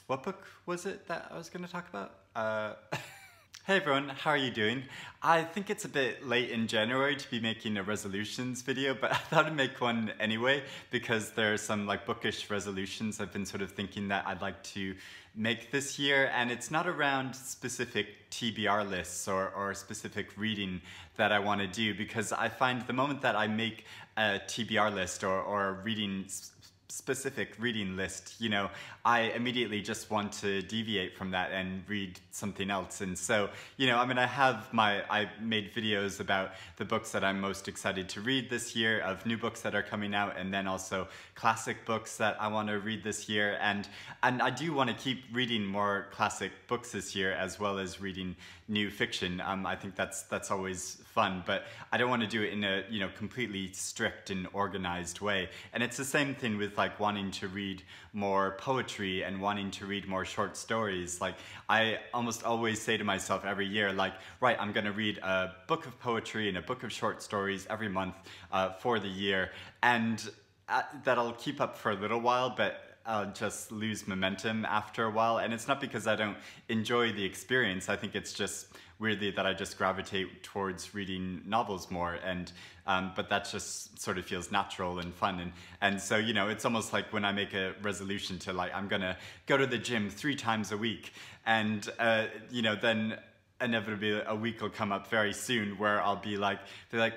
What book was it that I was going to talk about? Hey everyone, how are you doing? I think it's a bit late in January to be making a resolutions video, but I thought I'd make one anyway because there are some like bookish resolutions I've been sort of thinking that I'd like to make this year, and it's not around specific TBR lists or specific reading that I want to do, because I find the moment that I make a TBR list or a reading specific reading list, you know, I immediately just want to deviate from that and read something else. And so, you know, I mean, I made videos about the books that I'm most excited to read this year, of new books that are coming out, and then also classic books that I want to read this year. And I do want to keep reading more classic books this year, as well as reading new fiction. I think that's always fun, but I don't want to do it in a, you know, completely strict and organized way. And it's the same thing with like wanting to read more poetry and wanting to read more short stories. Like, I almost always say to myself every year, like, right, I'm going to read a book of poetry and a book of short stories every month for the year, and that'll keep up for a little while, but I'll just lose momentum after a while. And it's not because I don't enjoy the experience. I think it's just weirdly that I just gravitate towards reading novels more, and but that just sort of feels natural and fun. And so, you know, it's almost like when I make a resolution to, like, I'm gonna go to the gym 3 times a week, and you know, then inevitably a week will come up very soon where I'll be like,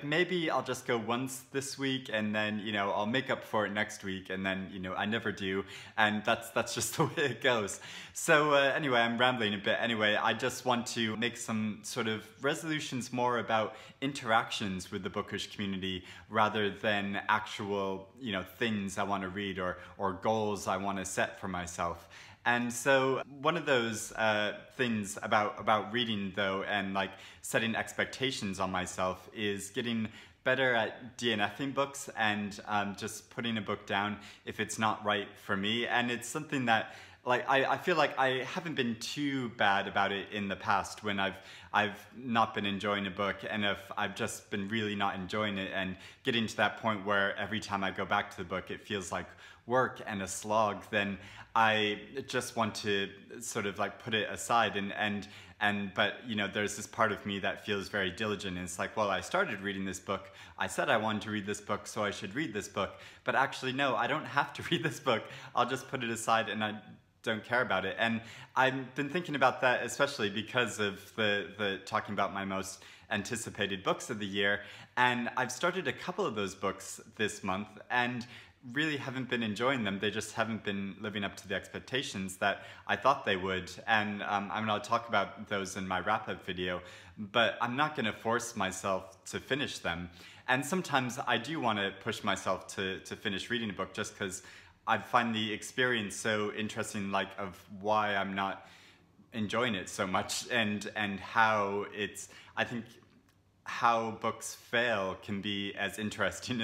maybe I'll just go once this week, and then, you know, I'll make up for it next week, and then, you know, I never do, and that's just the way it goes. So anyway, I'm rambling a bit. Anyway, I just want to make some sort of resolutions more about interactions with the bookish community rather than actual, you know, things I want to read or goals I want to set for myself. And so one of those things about reading, though, and like setting expectations on myself, is getting better at DNFing books and just putting a book down if it's not right for me. And it's something that, like, I feel like I haven't been too bad about it in the past when I've not been enjoying a book, and if I've just been really not enjoying it and getting to that point where every time I go back to the book it feels like work and a slog, then I just want to sort of like put it aside, but, you know, there's this part of me that feels very diligent, and it's like, well, I started reading this book, I said I wanted to read this book, so I should read this book, but actually no, I don't have to read this book, I'll just put it aside and I don't care about it. And I've been thinking about that especially because of the talking about my most anticipated books of the year, and I've started a couple of those books this month and really haven't been enjoying them. They just haven't been living up to the expectations that I thought they would. And I mean, I'll talk about those in my wrap-up video, but I'm not going to force myself to finish them. And sometimes I do want to push myself to finish reading a book just because I find the experience so interesting, like, of why I'm not enjoying it so much, and how it's, I think, how books fail can be as interesting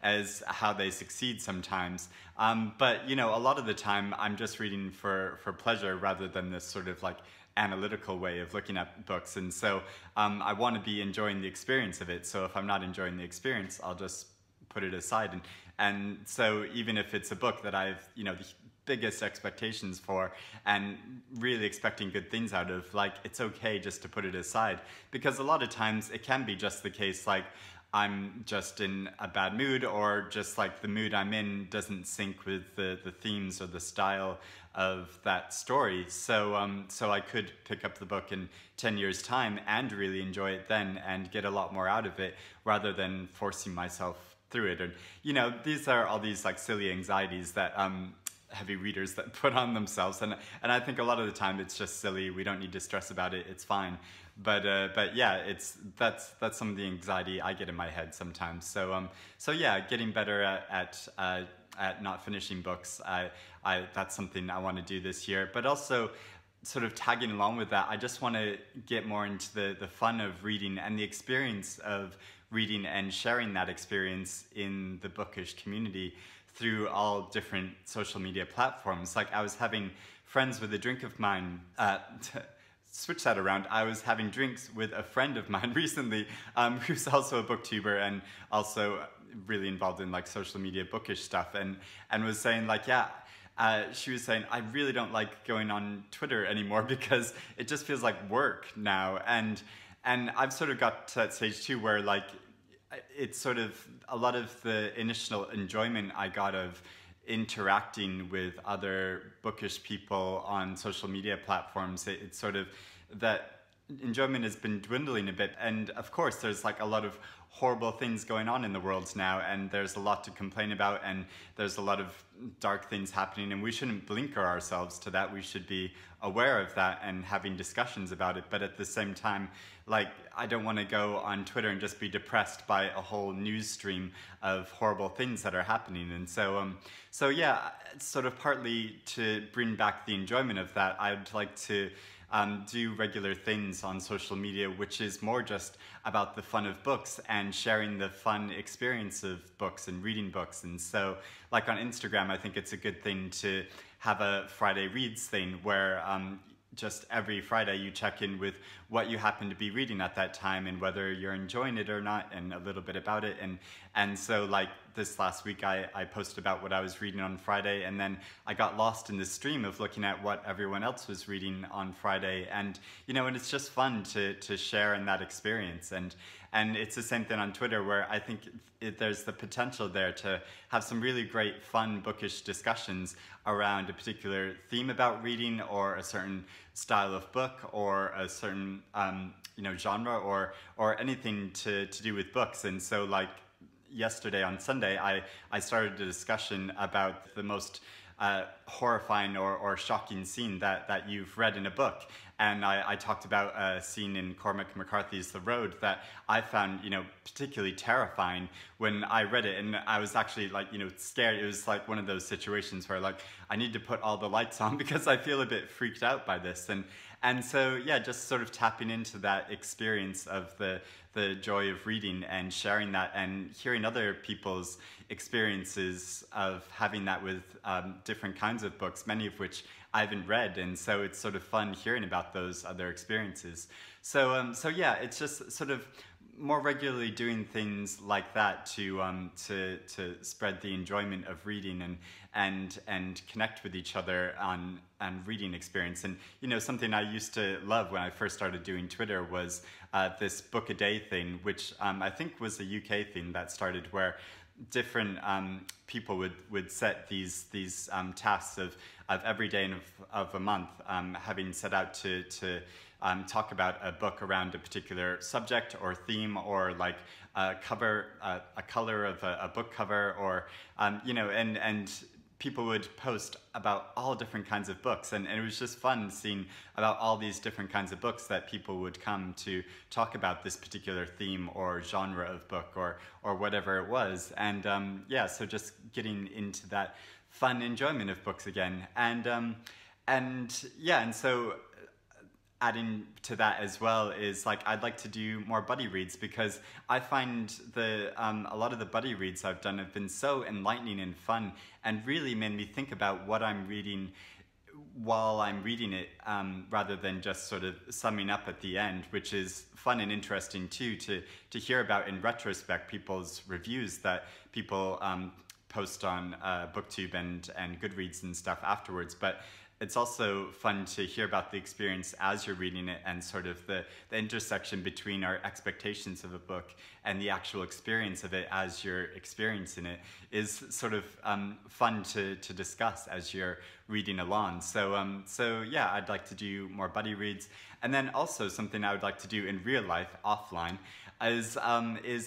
as how they succeed sometimes. But, you know, a lot of the time I'm just reading for pleasure rather than this sort of like analytical way of looking at books. And so I want to be enjoying the experience of it. So if I'm not enjoying the experience, I'll just put it aside. And so even if it's a book that I've, you know, the biggest expectations for and really expecting good things out of, like, it's okay just to put it aside, because a lot of times it can be just the case, like, I'm just in a bad mood, or just like the mood I'm in doesn't sync with the themes or the style of that story. So so I could pick up the book in 10 years' time and really enjoy it then and get a lot more out of it, rather than forcing myself through it. And, you know, these are all these like silly anxieties that heavy readers that put on themselves, and I think a lot of the time it's just silly. We don't need to stress about it, it's fine. But yeah, that's some of the anxiety I get in my head sometimes. So so yeah, getting better at not finishing books, that's something I want to do this year. But also, sort of tagging along with that, I just want to get more into the fun of reading and the experience of reading, and sharing that experience in the bookish community through all different social media platforms. Like, I was having friends with a drink of mine, switch that around, I was having drinks with a friend of mine recently who's also a booktuber and also really involved in like social media bookish stuff, and was saying like, yeah, she was saying, I really don't like going on Twitter anymore because it just feels like work now. And I've sort of got to that stage too where like it's sort of a lot of the initial enjoyment I got of interacting with other bookish people on social media platforms, it's sort of that enjoyment has been dwindling a bit. And of course there's like a lot of horrible things going on in the world now, and there's a lot to complain about, and there's a lot of dark things happening, and we shouldn't blinker ourselves to that. We should be aware of that and having discussions about it. But at the same time, like, I don't want to go on Twitter and just be depressed by a whole news stream of horrible things that are happening. And so yeah, sort of partly to bring back the enjoyment of that, I'd like to do regular things on social media, which is more just about the fun of books and sharing the fun experience of books and reading books. And so, like on Instagram, I think it's a good thing to have a Friday Reads thing where just every Friday you check in with what you happen to be reading at that time and whether you're enjoying it or not, and a little bit about it. And so like this last week I posted about what I was reading on Friday, and then I got lost in the stream of looking at what everyone else was reading on Friday. And you know, and it's just fun to share in that experience. And it's the same thing on Twitter, where I think there's the potential there to have some really great fun bookish discussions around a particular theme about reading, or a certain style of book, or a certain you know, genre, or anything to do with books. And so like yesterday on Sunday, I started a discussion about the most horrifying or shocking scene that you've read in a book. And I talked about a scene in Cormac McCarthy's The Road that I found, you know, particularly terrifying when I read it. And I was actually like, you know, scared. It was like one of those situations where like, I need to put all the lights on because I feel a bit freaked out by this. And so, yeah, just sort of tapping into that experience of the joy of reading and sharing that, and hearing other people's experiences of having that with different kinds of books, many of which I haven't read. And so it's sort of fun hearing about those other experiences. So yeah, it's just sort of more regularly doing things like that to spread the enjoyment of reading and connect with each other on reading experience. And you know, something I used to love when I first started doing Twitter was this book a day thing, which I think was a UK thing that started, where different people would set these tasks of every day of a month, having set out to talk about a book around a particular subject or theme, or like a color of a book cover, or you know, and people would post about all different kinds of books, and it was just fun seeing about all these different kinds of books that people would come to talk about this particular theme or genre of book, or whatever it was. And yeah, so just getting into that fun enjoyment of books again. And yeah, and so adding to that as well is like, I'd like to do more buddy reads, because I find a lot of the buddy reads I've done have been so enlightening and fun, and really made me think about what I'm reading while I'm reading it, rather than just sort of summing up at the end, which is fun and interesting too, to hear about in retrospect people's reviews that people post on Booktube and Goodreads and stuff afterwards. But it's also fun to hear about the experience as you're reading it, and sort of the intersection between our expectations of a book and the actual experience of it as you're experiencing it is sort of fun to discuss as you're reading along. So yeah, I'd like to do more buddy reads. And then also something I would like to do in real life, offline, is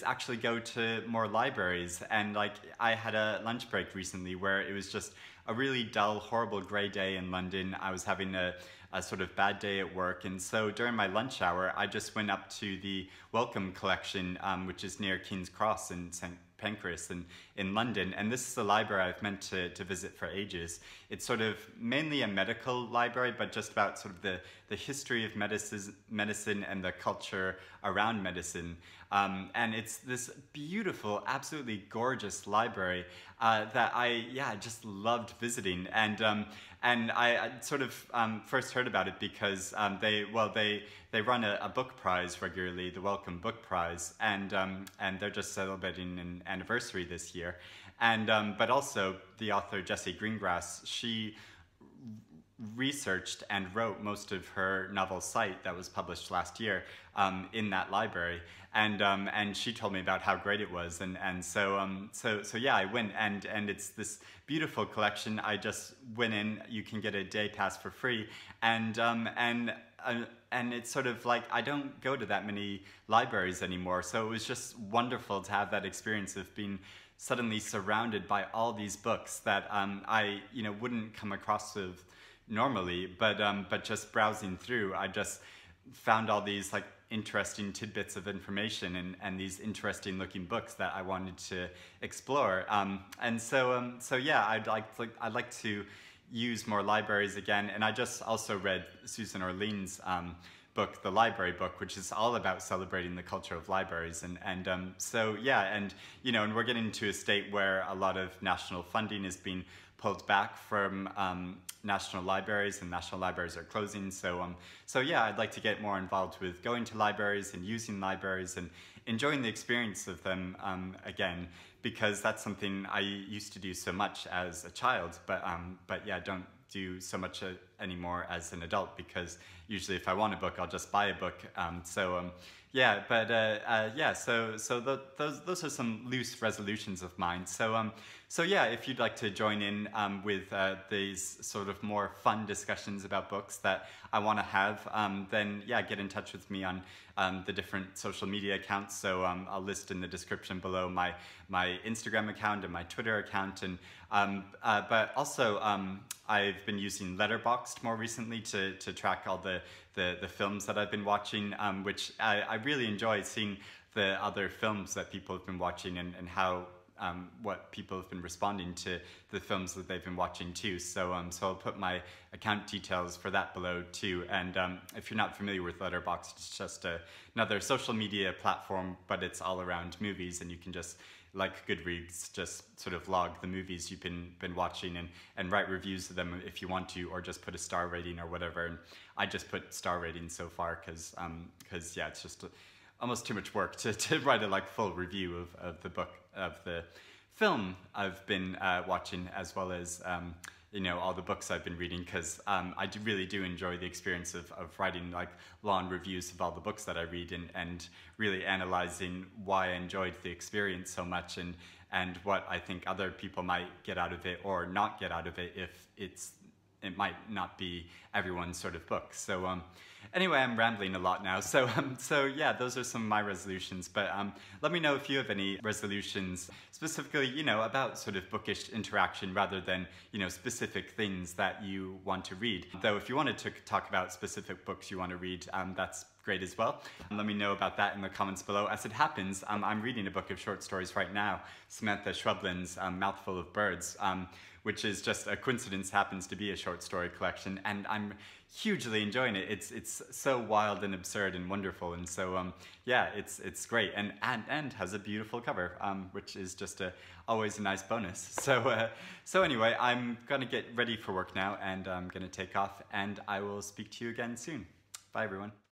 actually go to more libraries. And like, I had a lunch break recently where it was just a really dull, horrible grey day in London. I was having a sort of bad day at work, and so during my lunch hour I just went up to the Wellcome Collection, which is near King's Cross in St Pancras in London. And this is a library I've meant to visit for ages. It's sort of mainly a medical library, but just about sort of the history of medicine and the culture around medicine. And it's this beautiful, absolutely gorgeous library that I just loved visiting. And I sort of first heard about it because they run a book prize regularly, the Welcome Book Prize, and they're just celebrating an anniversary this year. And but also the author Jessie Greengrass, she researched and wrote most of her novel Sight that was published last year in that library, and she told me about how great it was, and so yeah, I went, and it's this beautiful collection. I just went in. You can get a day pass for free, and it's sort of like I don't go to that many libraries anymore, so it was just wonderful to have that experience of being suddenly surrounded by all these books that I wouldn't come across of normally, but just browsing through, I just found all these like interesting tidbits of information and these interesting looking books that I wanted to explore. And so yeah, I'd like to use more libraries again. And I just also read Susan Orlean's book, The Library Book, which is all about celebrating the culture of libraries. And so yeah, and and we're getting to a state where a lot of national funding is being pulled back from national libraries, and national libraries are closing. So yeah, I'd like to get more involved with going to libraries and using libraries and enjoying the experience of them again, because that's something I used to do so much as a child, but yeah, don't do so much anymore as an adult, because usually if I want a book, I'll just buy a book. Yeah, but yeah, so those are some loose resolutions of mine. So yeah, if you'd like to join in with these sort of more fun discussions about books that I want to have, then yeah, get in touch with me on the different social media accounts. So I'll list in the description below my Instagram account and my Twitter account, and but also I've been using Letterboxd more recently to track all the films that I've been watching, which I really enjoy seeing the other films that people have been watching, and how what people have been responding to the films that they've been watching too. So I'll put my account details for that below too. And if you're not familiar with Letterboxd, it's just another social media platform, but it's all around movies, and you can just, like Goodreads, just sort of log the movies you've been watching and write reviews of them if you want to, or just put a star rating or whatever. And I just put star ratings so far because yeah, it's just almost too much work to write a full review of the book, of the film I've been watching, as well as all the books I've been reading, because I really do enjoy the experience of writing long reviews of all the books that I read, and really analyzing why I enjoyed the experience so much, and what I think other people might get out of it or not get out of it if it might not be everyone's sort of book. So anyway, I'm rambling a lot now. So yeah, those are some of my resolutions. But let me know if you have any resolutions specifically, about sort of bookish interaction rather than, specific things that you want to read. Though if you wanted to talk about specific books you want to read, that's great as well. Let me know about that in the comments below. As it happens, I'm reading a book of short stories right now, Samantha Schweblin's Mouthful of Birds, which is just a coincidence, happens to be a short story collection, and I'm hugely enjoying it. It's so wild and absurd and wonderful, and so yeah, it's great, and has a beautiful cover, which is just always a nice bonus. So anyway, I'm gonna get ready for work now, and I'm gonna take off, and I will speak to you again soon. Bye everyone.